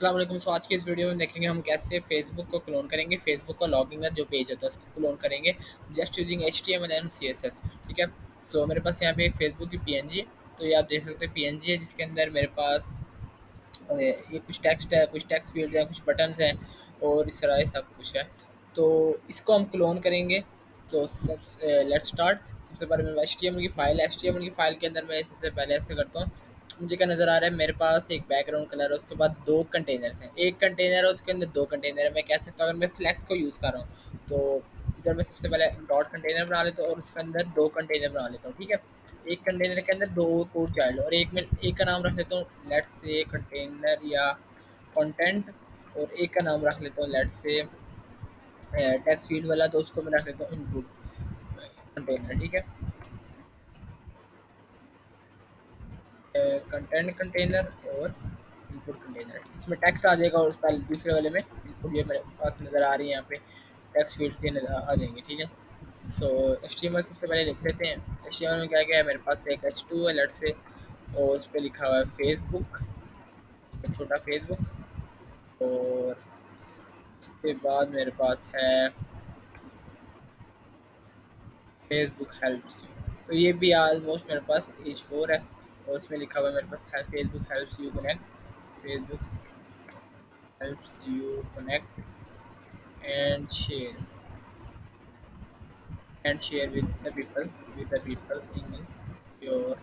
अस्सलाम वालेकुम। सो आज की इस वीडियो में देखेंगे हम कैसे फेसबुक को क्लोन करेंगे। फेसबुक का लॉगिन का जो पेज होता है उसको क्लोन करेंगे just using HTML and CSS। ठीक है। सो मेरे पास यहाँ पे एक फेसबुक की PNG है। तो ये आप देख सकते हैं PNG है जिसके अंदर मेरे पास ये कुछ टेक्स्ट है, कुछ टेक्स्ट फील्ड है, कुछ बटन्स हैं और इस तरह सब कुछ है। तो इसको हम क्लोन करेंगे। तो सब लेट्स स्टार्ट। सबसे पहले मेरे पास HTML की फ़ाइल है। HTML की फ़ाइल के अंदर मैं सबसे पहले ऐसे करता हूँ। मुझे क्या नज़र आ रहा है, मेरे पास एक बैकग्राउंड कलर है, उसके बाद दो कंटेनर्स हैं। एक कंटेनर है, उसके अंदर दो कंटेनर है। मैं कह सकता हूँ अगर मैं फ्लैक्स को यूज़ कर रहा हूँ तो इधर मैं सबसे पहले डॉट कंटेनर बना लेता हूँ और उसके अंदर दो कंटेनर बना लेता हूँ। ठीक है। एक कंटेनर के अंदर दो कोड चाइल्ड और एक का नाम रख लेता हूँ लेट्स से कंटेनर या कंटेंट, और एक का नाम रख लेता हूँ लेट्स से टेक्स्ट फील्ड वाला, तो उसको मैं रख लेता हूँ इनपुट कंटेनर। ठीक है। कंटेंट कंटेनर और इनपुट कंटेनर, इसमें टेक्स्ट आ जाएगा और उस पर दूसरे वाले में इनपुट ये मेरे पास नज़र आ रही है यहाँ पे टेक्स्ट फील्ड से नज़र आ जाएंगे। ठीक है। सो HTML सबसे पहले लिख लेते हैं। HTML में क्या क्या है, मेरे पास एक H2 है लेट्स से, और उस पर लिखा हुआ है फेसबुक, एक छोटा फेसबुक। और उसके बाद मेरे पास है फेसबुक हेल्प्स यू। तो ये भी ऑलमोस्ट मेरे पास H4 है और उसमें लिखा हुआ है मेरे पास है Facebook helps you connect, Facebook helps you connect and share with the people in your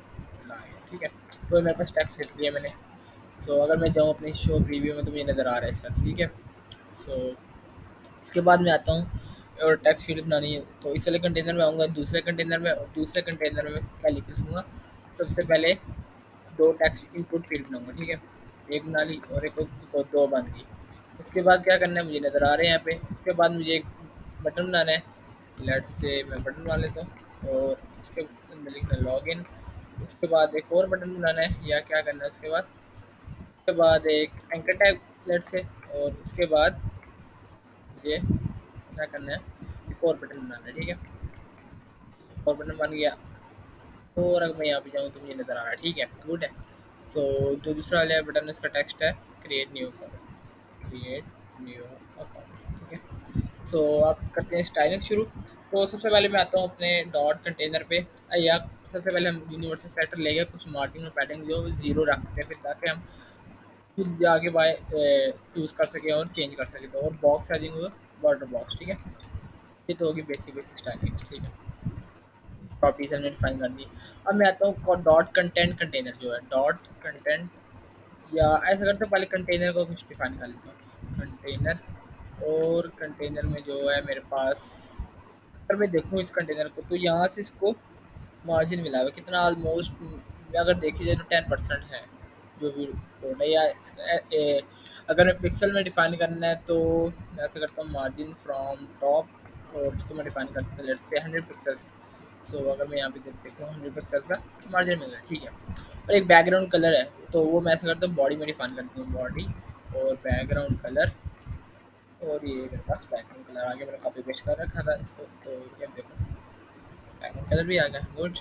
life. ठीक है। तो मेरे पास टेक्स्ट लिख लिया मैंने। सो अगर मैं जाऊँ अपने शो प्रीव्यू में तो मुझे नज़र आ रहा है इसका। ठीक है। सो इसके बाद मैं आता हूँ और टेक्स्ट फील्ड बनानी है, तो इस वाले कंटेनर में आऊँगा, दूसरे कंटेनर में, और दूसरे कंटेनर में मैं क्या लिख लूँगा, सबसे पहले दो टेक्स्ट इनपुट फील्ड बनाऊँगा। ठीक है। एक बना ली और एक को दो बन गई। उसके बाद क्या करना है, मुझे नज़र आ रहे हैं यहाँ पे। उसके बाद मुझे एक बटन बनाना है, लेट्स से मैं बटन बना लेता हूँ और उसके अंदर लिखना है लॉग इन। उसके बाद एक और बटन बनाना है या क्या करना है, उसके बाद एक एंकर टैग लेट्स से, और उसके बाद मुझे क्या करना है, एक और बटन बनाना है। ठीक है। और बटन बन गया। और अगर मैं यहाँ पे जाऊँ तो मुझे नज़र आ रहा है। ठीक है, गुड है। सो जो दूसरा वाला बटन है उसका टेक्स्ट है create new account, create new account. ठीक है। सो आप करते हैं स्टाइलिंग शुरू। तो सबसे पहले मैं आता हूँ अपने डॉट कंटेनर पे, या सबसे पहले हम यूनिवर्सल सेलेक्टर लेके कुछ मार्जिन और पैडिंग जो जीरो रखते हैं, फिर ताकि हम खुद जाके बाय चूज़ कर सकें और चेंज कर सकें। तो और बॉक्स साइजिंग हुआ बॉर्डर बॉक्स। ठीक है। ये तो होगी बेसिक बेसिक स्टाइलिंग। ठीक है। प्रॉपर्टीज हमने डिफाइन कर दी। अब मैं आता हूँ डॉट कंटेंट कंटेनर जो है डॉट कंटेंट, या ऐसा करते हैं पहले कंटेनर को कुछ डिफाइन कर लेता हूँ कंटेनर। और कंटेनर में जो है मेरे पास, अगर मैं देखूँ इस कंटेनर को तो यहाँ से इसको मार्जिन मिला हुआ है कितना, ऑलमोस्ट अगर देखी जाए तो 10% है जो भी कोड है। या अगर मैं पिक्सल में डिफाइन करना है तो मैं ऐसा करता हूँ मार्जिन फ्रॉम टॉप, और उसको मैं डिफाइन करता हूँ लेट्स से 100 पिक्सल्स। सो अगर मैं यहाँ पे जब देखूँ 100 पिक्सल्स का मार्जिन मिल रहा है। ठीक है। और एक बैकग्राउंड कलर है, तो वो मैं ऐसा करता हूँ बॉडी में डिफाइन करती हूँ बॉडी और बैकग्राउंड कलर। और ये मेरे पास बैकग्राउंड कलर आ गया, मैंने कॉपी पेस्ट कर रखा था इसको, तो ये देखो बैकग्राउंड कलर भी आ गया। गुड।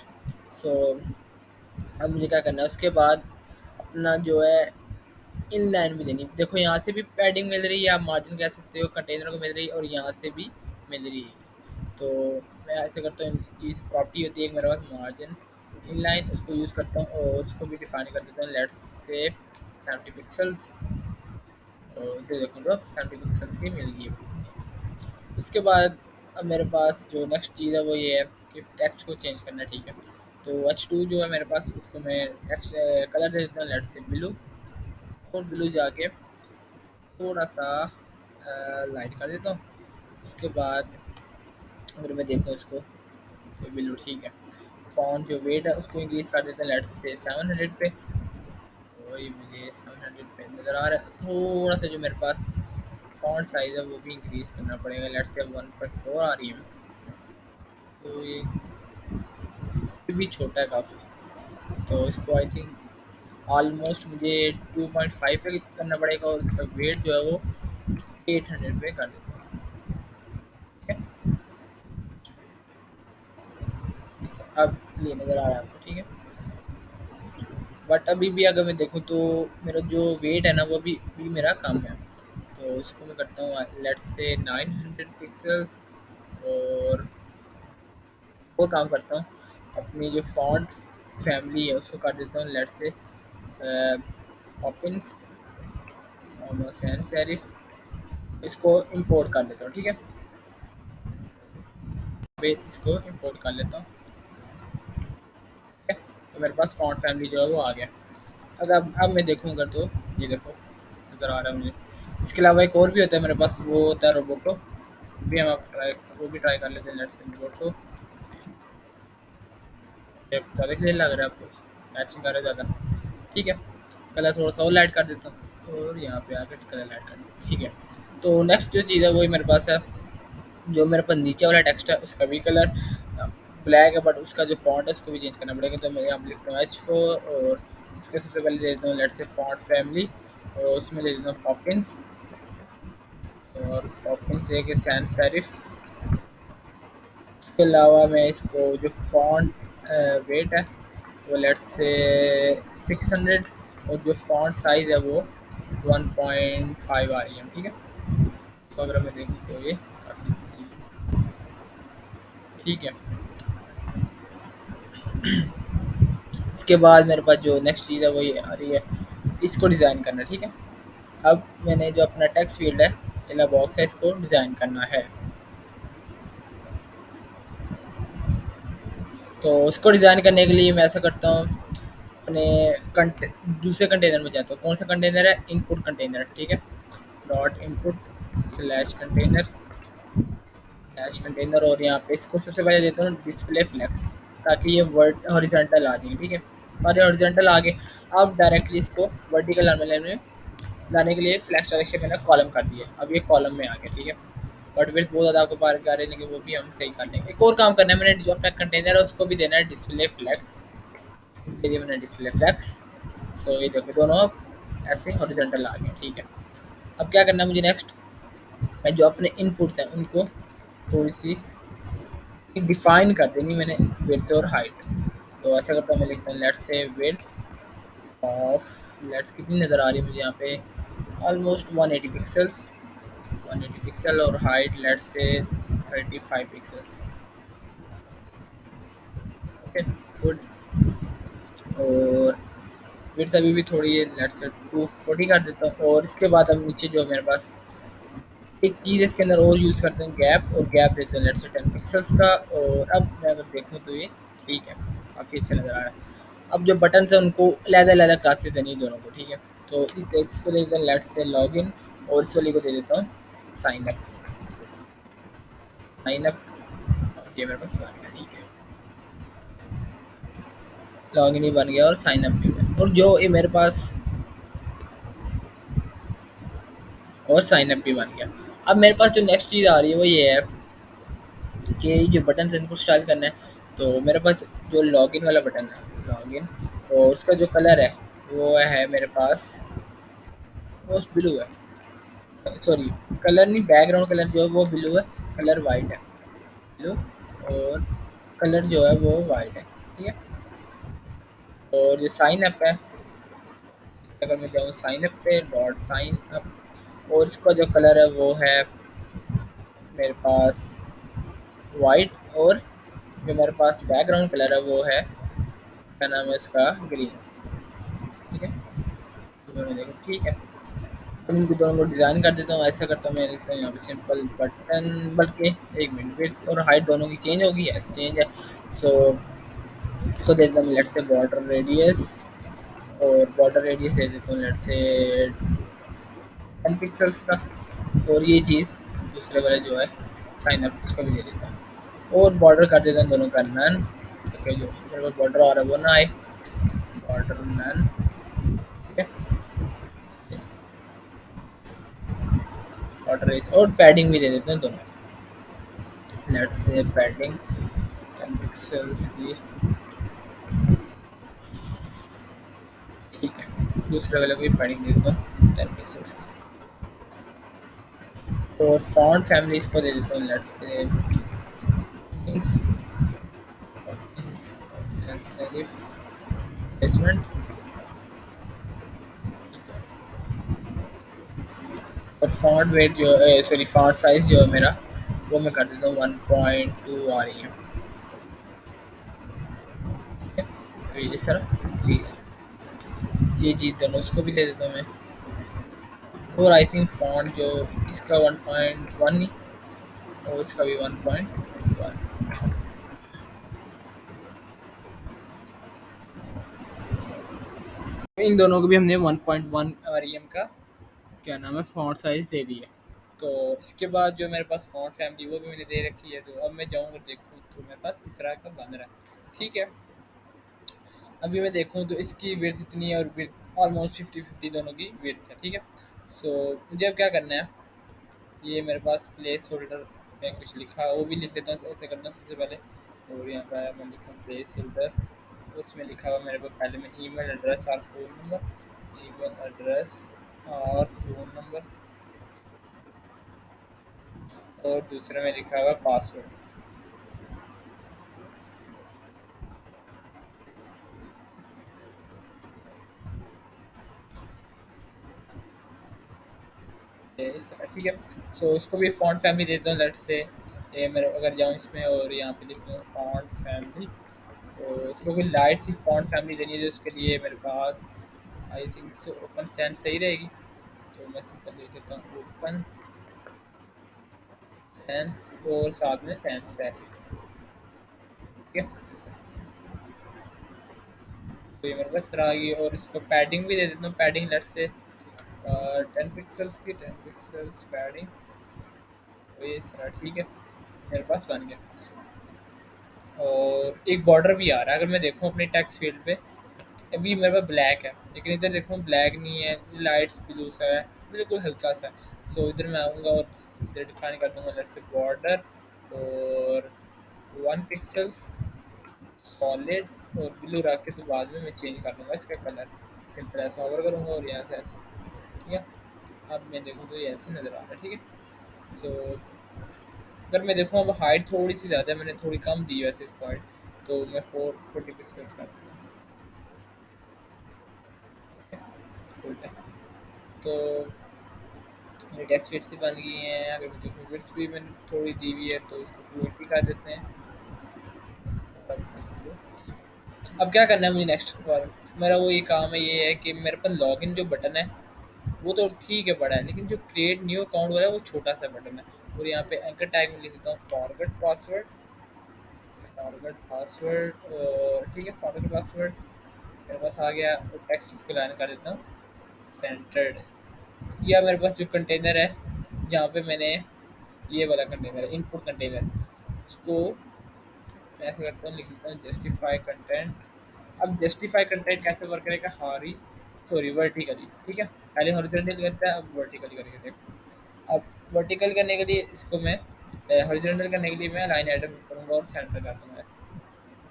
सो अब मुझे क्या करना है, उसके बाद अपना जो है इन लाइन भी देनी। देखो यहाँ से भी पैडिंग मिल रही है, आप मार्जिन कह सकते हो, कंटेनर को मिल रही है और यहाँ से भी मिल रही है। तो मैं ऐसे करता हूँ, इस प्रॉपर्टी होती है एक मेरे पास मार्जिन इन लाइन, उसको यूज़ करता हूँ और उसको भी डिफाइन कर देता हूँ लेट्स से 70 पिक्सल्स। और ये देखो तो 70 पिक्सल्स की मिल गई है। उसके बाद अब मेरे पास जो नेक्स्ट चीज़ है वो ये है कि टेक्स्ट को चेंज करना है। ठीक है। तो H2 जो है मेरे पास, उसको मैं टेक्स्ट कलर दे देता हूँ लेट्स से ब्लू, और ब्लू जाके थोड़ा सा लाइट कर देता हूँ। उसके बाद अगर मैं देखूँ इसको तो ब्लू ठीक है। फ़ॉन्ट जो वेट है उसको इंक्रीज़ कर देते हैं लेट्स से 700 पे। वही मुझे 700 पे नज़र आ रहा है। थोड़ा सा जो मेरे पास फ़ॉन्ट साइज़ है वो भी इंक्रीज़ करना पड़ेगा, लेट्स से 1.4 आ रही है। तो ये भी छोटा है काफ़ी, तो इसको आई थिंक ऑलमोस्ट मुझे 2.5 पे करना पड़ेगा, और इसका वेट जो है वो 800 पे कर देता हूँ। ठीक है। अब ये नज़र आ रहा है आपको। ठीक है। बट अभी भी अगर मैं देखूँ तो मेरा जो वेट है ना वो भी मेरा कम है। तो इसको मैं करता हूँ लेट्स से 900 पिक्सल्स। और काम करता हूँ, अपनी जो फॉन्ट फैमिली है उसको कर देता हूँ लेट्स से हॉपिंस और सैन सेरिफ। इसको इंपोर्ट कर लेता हूँ, ठीक है। मैं इसको इंपोर्ट कर लेता हूँ, ठीक है। तो मेरे पास फॉन्ट फैमिली जो है वो आ गया। अगर अब मैं देखूँ अगर, तो ये देखो नज़र आ रहा है मुझे। इसके अलावा एक और भी होता है मेरे पास, वो होता है रोबोटो। भी हम आप ट्राई, वो भी ट्राई कर लेते हैं लेट्स से रोबोटो। ये ज़्यादा क्लियर लग रहा है आपको, मैचिंग कर रहा है ज़्यादा, ठीक है। कलर थोड़ा सा और लाइट कर देता हूँ और यहाँ पे आकर कलर लाइट कर देता हूँ, ठीक है। तो नेक्स्ट जो चीज़ है वही मेरे पास है, जो मेरे पास नीचे वाला टेक्स्ट है उसका भी कलर ब्लैक है, बट उसका जो फॉन्ट है उसको भी चेंज करना पड़ेगा। तो मैं यहाँ पे लिखता हूँ H4 और इसके सबसे पहले दे देता हूँ लेट्स से फॉन्ट फैमिली, और उसमें दे देता हूँ पॉपिंस। और पॉपिंस एक सैन सेरिफ। इसके अलावा मैं इसको जो फॉन्ट वेट है वो लेट्स से 600, और जो फॉन्ट साइज़ है वो 1.5 आ रही है, ठीक है। तो अगर मैं देखूँ तो ये काफ़ी ठीक है। उसके बाद मेरे पास जो नेक्स्ट चीज़ है वो ये आ रही है, इसको डिज़ाइन करना, ठीक है। अब मैंने जो अपना टेक्स्ट फील्ड है, एला बॉक्स है, इसको डिज़ाइन करना है। तो उसको डिज़ाइन करने के लिए मैं ऐसा करता हूँ, अपने दूसरे कंटेनर में जाता हूँ। कौन सा कंटेनर है? इनपुट कंटेनर, ठीक है। Dot input slash container slash container, और यहाँ पे इसको सबसे पहले देता हूँ डिस्प्ले फ्लेक्स, ताकि ये वर्ड हॉरिजॉन्टल आ जाए, ठीक है। सारे हॉरिजॉन्टल आ गए। अब डायरेक्टली इसको वर्टिकल में लाने के लिए फ्लैक्स डायरेक्शन मैंने कॉलम कर दिया, अब ये कॉलम में आ गया, ठीक है। बट विड्थ बहुत ज़्यादा आपको पार कर रहे हैं, लेकिन वो भी हम सही कर लेंगे। एक और काम करना है, मैंने जो अपना कंटेनर है उसको भी देना है डिस्प्ले फ्लेक्स, दे दिया मैंने डिस्प्ले फ्लेक्स। सो ये देखो दोनों अब ऐसे हॉरिजॉन्टल आ गए, ठीक है। अब क्या करना है मुझे नेक्स्ट, मैं जो अपने इनपुट्स हैं उनको थोड़ी सी डिफाइन कर देनी मैंने, विड्थ और हाइट। तो ऐसा करता हूँ, मैं लिखता हूँ let's say width of, let's कितनी नज़र आ रही है मुझे यहाँ पे, ऑलमोस्ट 180 पिक्सल्स, 180 पिक्सल, और height let's say 35 pixels, okay good. और विड्थ अभी भी थोड़ी है, लेट्स से 240 कर देता हूँ। और इसके बाद अब नीचे जो मेरे पास एक चीज़ इसके अंदर और यूज़ करते हैं, गैप, और गैप देते हैं लेट्स से 10 पिक्सल्स का। और अब मैं अगर देखूँ तो ये ठीक है, काफ़ी अच्छा नज़र आ रहा है। अब जो बटन्स हैं उनको अलग-अलग क्लासेस देनी है दोनों को, ठीक है। तो इस इसको दे देता हूँ लेट्स से लॉगिन, और इस वाली को दे देता हूँ साइन अप। साइन अप, और ये मेरे पास बन गया, ठीक है। लॉगिन भी बन गया और साइन अप भी बन गया, और जो ये मेरे पास और साइन अप भी बन गया। अब मेरे पास जो नेक्स्ट चीज़ आ रही है वो ये है कि जो बटन है इनको स्टाइल करना है। तो मेरे पास जो लॉगिन वाला बटन है, लॉगिन, और उसका जो कलर है वो है मेरे पास मोस्ट ब्लू है, सॉरी कलर नहीं, बैकग्राउंड कलर जो है वो ब्लू है, कलर वाइट है, ब्लू, और कलर जो है वो वाइट है, ठीक है। और ये साइन अप है, अगर मैं जाऊँ साइन अप पे, डॉट साइन अप, और इसका जो कलर है वो है मेरे पास वाइट, और जो मेरे पास बैकग्राउंड कलर है वो है, क्या नाम है इसका, ग्रीन, ठीक है। तो दोनों देखो ठीक है। तो इनको दोनों को डिज़ाइन कर देता हूँ, ऐसा करता हूँ, मैं लिखता हूँ यहाँ पे सिंपल बटन, बल्कि एक मिनट, विड्थ और हाइट दोनों की चेंज होगी, ऐसे चेंज है। सो इसको दे देता हूँ लेट से बॉर्डर रेडियस, और बॉर्डर रेडियस दे देता हूँ लेट से 10 पिक्सल्स का। और ये चीज़ दूसरे वाले जो है साइन अप, उसको भी दे देता हूँ, और बॉर्डर कर देता हूँ दोनों का नन, ताकि जो मेरे पास बॉर्डर आ रहा है वो ना आए, बॉर्डर नन, ठीक है। बॉर्डर रेस और पैडिंग भी दे देते हैं दोनों, लेट्स से पैडिंग 10 पिक्सल्स की, ठीक है। दूसरे वाले को भी पैडिंग दे देता हूँ 10 पिक्सल्स की, और फॉन्ट फैमिली इसको दे देता हूँ लेट्स से सेरिफ प्लेसमेंट, और फॉन्ट वेट जो सॉरी फॉन्ट साइज जो है मेरा, वो मैं कर देता हूँ 1.2 आ रही है। ठीक है, तो ये सर ये चीज़ दोनों उसको भी ले देता हूँ मैं। और आई थिंक फॉन्ट जो इसका 1.1 ही, और इसका भी 1.1। इन दोनों को भी हमने 1.1 आरईएम का क्या नाम है फॉन्ट साइज दे दिया। तो इसके बाद जो मेरे पास फॉन्ट फैमिली वो भी मैंने दे रखी है, तो अब मैं जाऊँगा देखूँ तो मेरे पास इस तरह का बन रहा है। ठीक है, अभी मैं देखूँ तो इसकी विड्थ इतनी है और विड्थ ऑलमोस्ट 50-50 दोनों की विड्थ है। ठीक है, सो मुझे अब क्या करना है, ये मेरे पास प्लेस होल्डर में कुछ लिखा है वो भी लिख लेता हूँ। ऐसे करता हूँ सबसे पहले, और यहाँ पर आया मैं लिखता हूँ प्लेस होल्डर। उसमें लिखा हुआ मेरे पास पहले में ईमेल एड्रेस और फ़ोन नंबर, ईमेल एड्रेस और फ़ोन नंबर, और दूसरे में लिखा हुआ पासवर्ड। ठीक है, सो इसको भी फॉन्ट फैमिली देता हूँ। लेट से ये मेरे अगर जाऊँ इसमें और यहाँ पे लिखता हूँ फॉन्ट फैमिली, तो इसको भी लाइट सी फॉन्ट फैमिली देनी है, जो उसके लिए मेरे पास आई थिंक से ओपन सेंस सही रहेगी। तो मैं सिंपल लिख लेता हूँ ओपन सेंस और साथ में सेंस है। ठीक है, तो ये मेरे पास रहा ये, और इसको पैडिंग भी दे देता हूँ। पैडिंग लेट से 10 पिक्सल्स की, 10 पिक्सल्स पैडिंग, तो ये सारा ठीक है मेरे पास बन गया। और एक बॉर्डर भी आ रहा है, अगर मैं देखूँ अपने टेक्स्ट फील्ड पे, अभी मेरे पास ब्लैक है लेकिन इधर देखूँ ब्लैक नहीं है, लाइट्स ब्लू सा है, बिल्कुल हल्का सा है। सो इधर मैं आऊँगा और इधर डिफाइन कर दूँगा लेट से बॉर्डर और 1 पिक्सल्स सॉलिड और ब्लू रख के, तो बाद में मैं चेंज कर दूँगा इसका कलर। सिंपल ऐसा ओवर करूँगा और यहाँ से ऐसे। ठीक है, अब मैं देखूँ तो ये ऐसे नज़र आ रहा है। ठीक है, सो अगर मैं देखूँ अब हाइट थोड़ी सी ज़्यादा है, मैंने थोड़ी कम दी वैसे इसको हाइट, तो मैं 40 पिक्सल्स कर देता हूँ। ठीक है, तो मेरी टेक्स्ट फिट्स भी बन गई हैं। अगर मैं देखूँ फिट्स भी मैंने थोड़ी दी हुई है, तो इसको 280 कर देते हैं। अब क्या करना है मुझे नेक्स्ट बार, मेरा वो ये काम है, ये है कि मेरे पास लॉगिन जो बटन है वो तो ठीक है बड़ा है, लेकिन जो क्रिएट न्यू अकाउंट वाला है वो छोटा सा बटन है। और यहाँ पे एंकर टैग में लिख देता हूँ फॉरगेट पासवर्ड, फॉरगेट पासवर्ड, और ठीक है फॉरगेट पासवर्ड मेरे पास आ गया। और टेक्स्ट इसको लाइन कर देता हूँ सेंटर्ड। या मेरे पास जो कंटेनर है जहाँ पे मैंने ये वाला कंटेनर है इनपुट कंटेनर, उसको मैं ऐसे करता हूँ, लिख लेता हूँ जस्टिफाई कंटेंट। अब जस्टिफाई कंटेंट कैसे वर्क करेगा, हॉरी सॉरी वर्टिकली। ठीक है, पहले हॉरिजॉन्टल करता है, अब वर्टिकली करेगा। देखो अब वर्टिकल करने के लिए इसको मैं हॉरिजॉन्टल करने के लिए मैं लाइन एड करूँगा और सेंटर कर दूँगा ऐसे।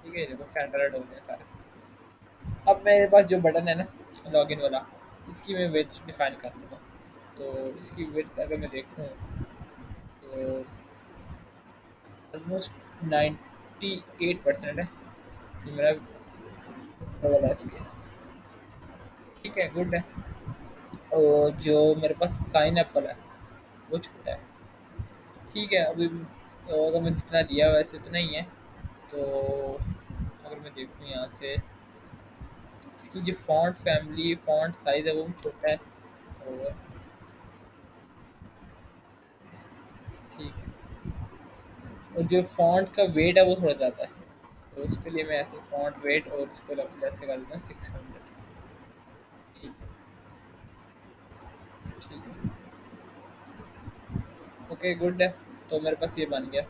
ठीक है, देखो सेंटर एड हो गया सारे। अब मेरे पास जो बटन है ना लॉगिन वाला, इसकी मैं विड्थ डिफाइन कर दूँगा। तो इसकी विड्थ अगर मैं देखूँ तो ऑलमोस्ट 98% है ये मेरा वाला इसके। ठीक है, गुड है। और जो मेरे पास साइन एप्पल है वो छोटा है। ठीक है, अभी तो अगर मैं जितना दिया वैसे उतना ही है। तो अगर मैं देखूँ यहाँ से, इसकी जो फ़ॉन्ट फैमिली फ़ॉन्ट साइज़ है वो भी छोटा है। और ठीक है, और जो फ़ॉन्ट का वेट है वो थोड़ा ज़्यादा है, तो उसके लिए मैं ऐसे फ़ॉन्ट वेट और इसको लेट से कर देता हूँ 600। ठीक है, ठीक है, ओके गुड है। तो मेरे पास ये बन गया।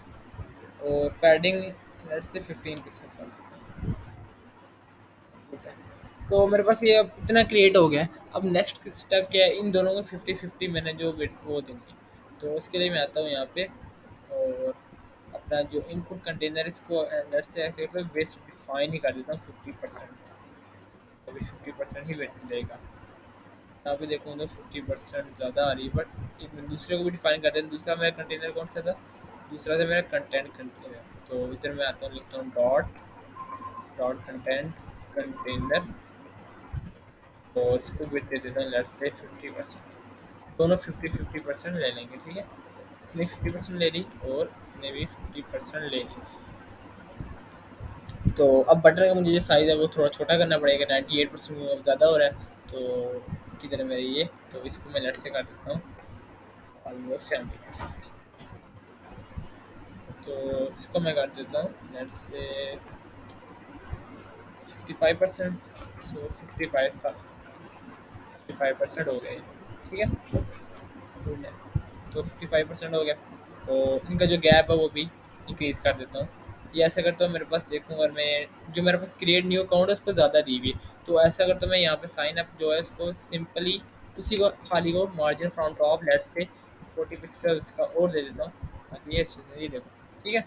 और पैडिंग लेट से 15 पिक्सल कर देता हूँ। ठीक है, तो मेरे पास ये अब इतना क्रिएट हो गया है। अब नेक्स्ट स्टेप क्या है, इन दोनों को 50-50 मैंने जो बिट्स वो देंगे, तो उसके लिए मैं आता हूँ यहाँ पे और अपना जो इनपुट कंटेनर इसको लेट से ऐसे करके वेस्ट डिफाइन ही कर देता हूँ 50%। अभी 50% ही वेट मिलेगा। यहाँ पे देखूँ तो 50% ज़्यादा आ रही है, बट एक दूसरे को भी डिफाइन करते हैं। दूसरा मेरा कंटेनर कौन सा था, दूसरा था मेरा कंटेंट कंटेनर। तो इधर मैं आता हूँ, लिखता हूँ डॉट डॉट कंटेंट कंटेनर, और इसको वेट दे देता हूँ लेट्स से 50%। दोनों 50-50% ले लेंगे, ठीक है। इसने 50% ले ली और इसने भी 50% ले ली। तो अब बटन का मुझे जो साइज़ है वो थोड़ा छोटा करना पड़ेगा, 98% ज़्यादा हो रहा है। तो किधर है मेरे ये, तो इसको मैं लेट से कर देता हूँ ऑलमोस्ट 70%। तो इसको मैं कर देता हूँ लेट से 55%। सो 55% हो गए, ठीक है। गुड है। तो 55% हो गया। तो इनका जो गैप है वो भी इंक्रीज़ कर देता हूँ। ये ऐसा करता हूँ, मेरे पास देखूँ अगर मैं जो मेरे पास क्रिएट न्यू अकाउंट है उसको ज़्यादा दी हुई है। तो ऐसा करता हूँ मैं यहाँ पे साइन अप जो है उसको सिंपली उसी को खाली को मार्जिन फ्रॉम टॉप लेट से 40 पिक्सल्स का और दे देता हूँ ताकि ये अच्छे से ये देखो, ठीक है।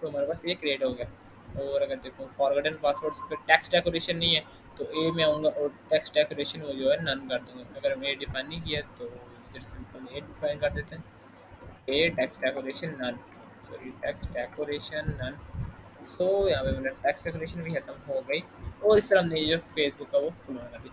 तो हमारे पास ये क्रिएट हो गया। और अगर देखो फॉरगॉटन पासवर्ड्स का टेक्स्ट डेकोरेशन नहीं है तो ए में आऊँगा और टेक्स्ट डेकोरेशन वो जो है नन कर दूँगा। अगर मैं डिफाइन नहीं किया तो इधर सिंपल ए डिफाइन कर देते हैं। A text decoration none, sorry text decoration none. So यहाँ पे मेरा टेक्स्ट डेकोरेशन भी खत्म हो गई। और इस तरह हमने ये जो फेसबुक का वो खुलवा कर दी।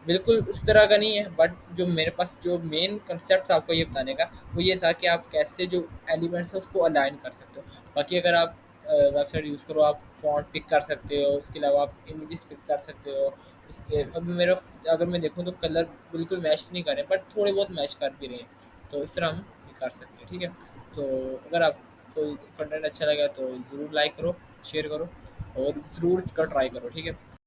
बिल्कुल उस तरह का नहीं है, बट जो मेरे पास जो मेन कंसेप्ट था आपको ये बताने का वो ये था कि आप कैसे जो एलिमेंट्स है उसको अलाइन कर सकते हो। बाकी अगर आप वेबसाइट यूज़ करो, आप फॉन्ट पिक कर सकते हो, उसके अलावा आप इमेजेस पिक कर सकते हो। उसके अभी मेरा अगर मैं देखूँ तो कलर बिल्कुल मैच नहीं कर रहे, बट थोड़े बहुत मैच कर भी रहे हैं। तो इस तरह हम ये कर सकते हैं, ठीक है। तो अगर आप कोई कंटेंट अच्छा लगा तो ज़रूर लाइक करो, शेयर करो और ज़रूर इसका ट्राई करो, ठीक है।